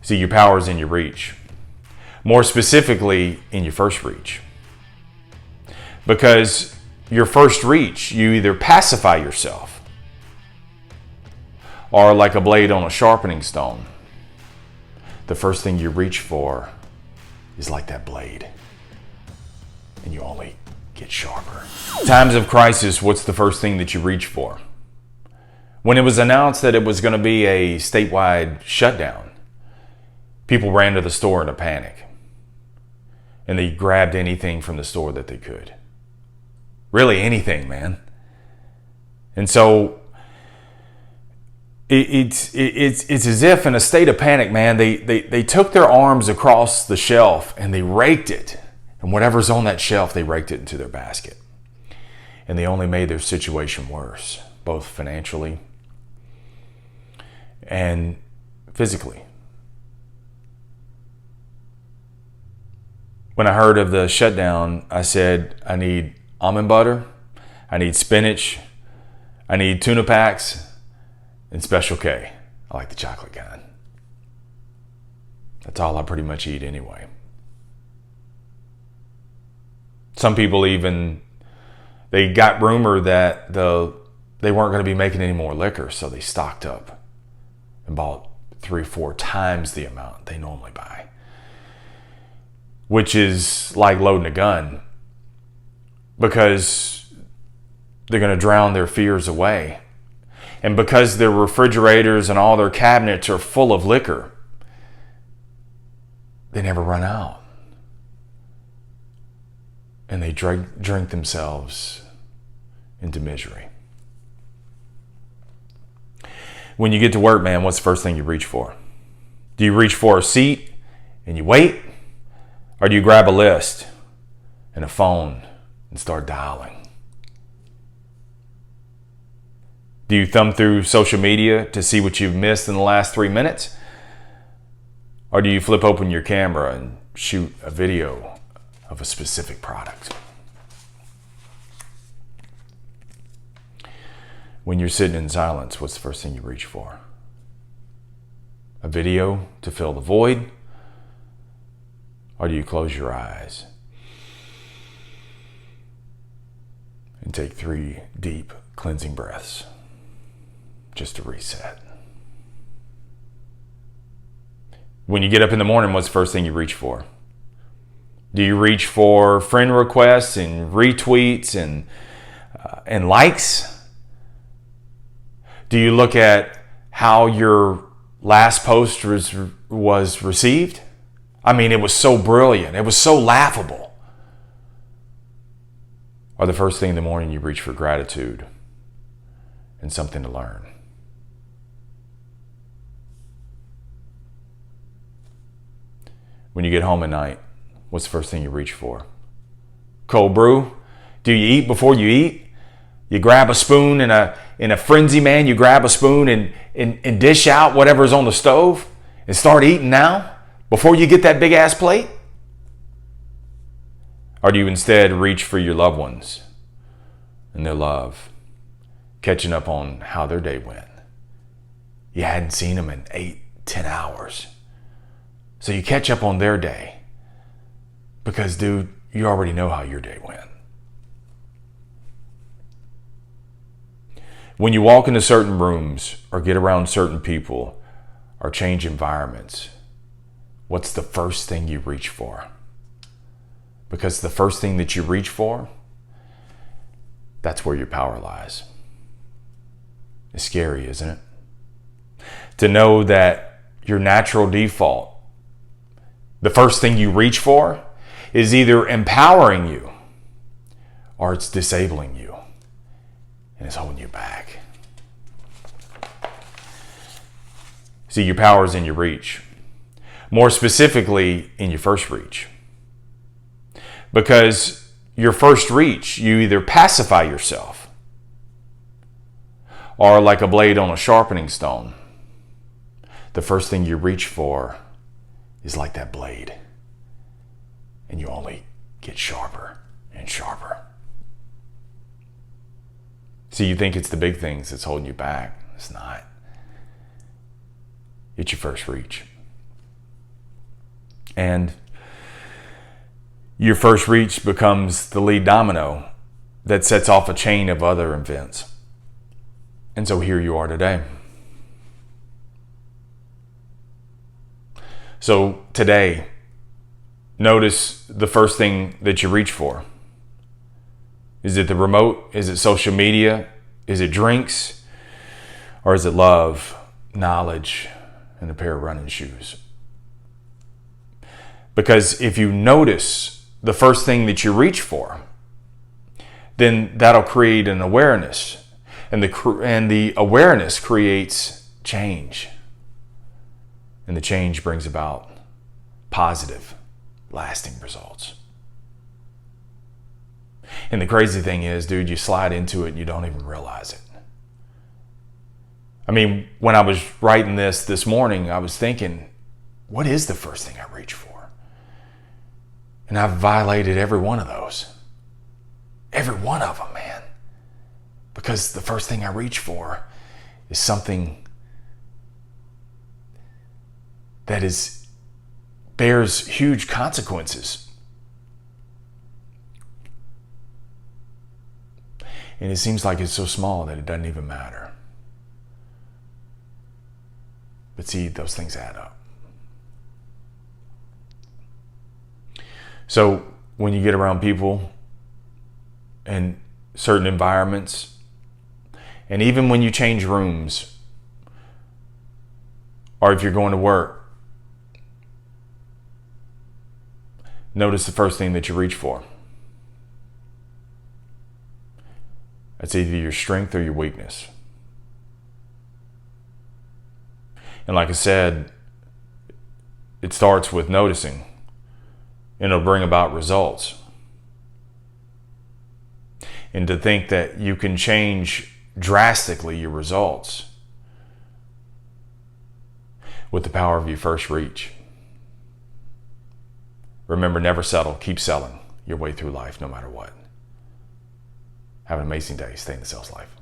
See, your power is in your reach. More specifically, in your first reach. Because your first reach, you either pacify yourself, or like a blade on a sharpening stone, the first thing you reach for is like that blade, and you only get sharper. Times of crisis, what's the first thing that you reach for? When it was announced that it was going to be a statewide shutdown, people ran to the store in a panic, and they grabbed anything from the store that they could. Really anything, man. And so it's as if in a state of panic, man, they took their arms across the shelf and they raked it. And whatever's on that shelf, they raked it into their basket. And they only made their situation worse, both financially and physically. When I heard of the shutdown, I said, I need almond butter, I need spinach, I need tuna packs, and Special K. I like the chocolate kind. That's all I pretty much eat anyway. Some people even, they got rumor that they weren't going to be making any more liquor, so they stocked up and bought 3 or 4 times the amount they normally buy. Which is like loading a gun, because they're going to drown their fears away. And because their refrigerators and all their cabinets are full of liquor, they never run out. And they drink themselves into misery. When you get to work, man, what's the first thing you reach for? Do you reach for a seat and you wait? Or do you grab a list and a phone and start dialing? Do you thumb through social media to see what you've missed in the last 3 minutes? Or do you flip open your camera and shoot a video of a specific product? When you're sitting in silence, what's the first thing you reach for? A video to fill the void? Or do you close your eyes and take 3 deep cleansing breaths just to reset? When you get up in the morning, what's the first thing you reach for? Do you reach for friend requests and retweets and likes? Do you look at how your last post was received? I mean, it was so brilliant. It was so laughable. Or the first thing in the morning, you reach for gratitude and something to learn. When you get home at night, what's the first thing you reach for? Cold brew? Do you eat before you eat? You grab a spoon in a frenzy, man. You grab a spoon and dish out whatever's on the stove and start eating now before you get that big ass plate? Or do you instead reach for your loved ones and their love, catching up on how their day went? You hadn't seen them in 8-10 hours. So you catch up on their day because, dude, you already know how your day went. When you walk into certain rooms or get around certain people or change environments, what's the first thing you reach for? Because the first thing that you reach for, that's where your power lies. It's scary, isn't it? To know that your natural default, the first thing you reach for, is either empowering you or it's disabling you and it's holding you back. See, your power is in your reach. More specifically, in your first reach. Because your first reach, you either pacify yourself or like a blade on a sharpening stone, the first thing you reach for is like that blade, and you only get sharper and sharper. See, you think it's the big things that's holding you back. It's not. It's your first reach. And your first reach becomes the lead domino that sets off a chain of other events. And so here you are today. So today, notice the first thing that you reach for. Is it the remote? Is it social media? Is it drinks? Or is it love, knowledge, and a pair of running shoes? Because if you notice the first thing that you reach for, then that'll create an awareness. And the awareness creates change. And the change brings about positive, lasting results. And the crazy thing is, dude, you slide into it and you don't even realize it. I mean, when I was writing this morning, I was thinking, what is the first thing I reach for? And I've violated every one of those. Every one of them, man. Because the first thing I reach for is something that bears huge consequences. And it seems like it's so small that it doesn't even matter. But see, those things add up. So when you get around people in certain environments, and even when you change rooms, or if you're going to work, notice the first thing that you reach for. That's either your strength or your weakness. And like I said, it starts with noticing, and it'll bring about results. And to think that you can change drastically your results with the power of your first reach. Remember, never settle. Keep selling your way through life no matter what. Have an amazing day. Stay in the sales life.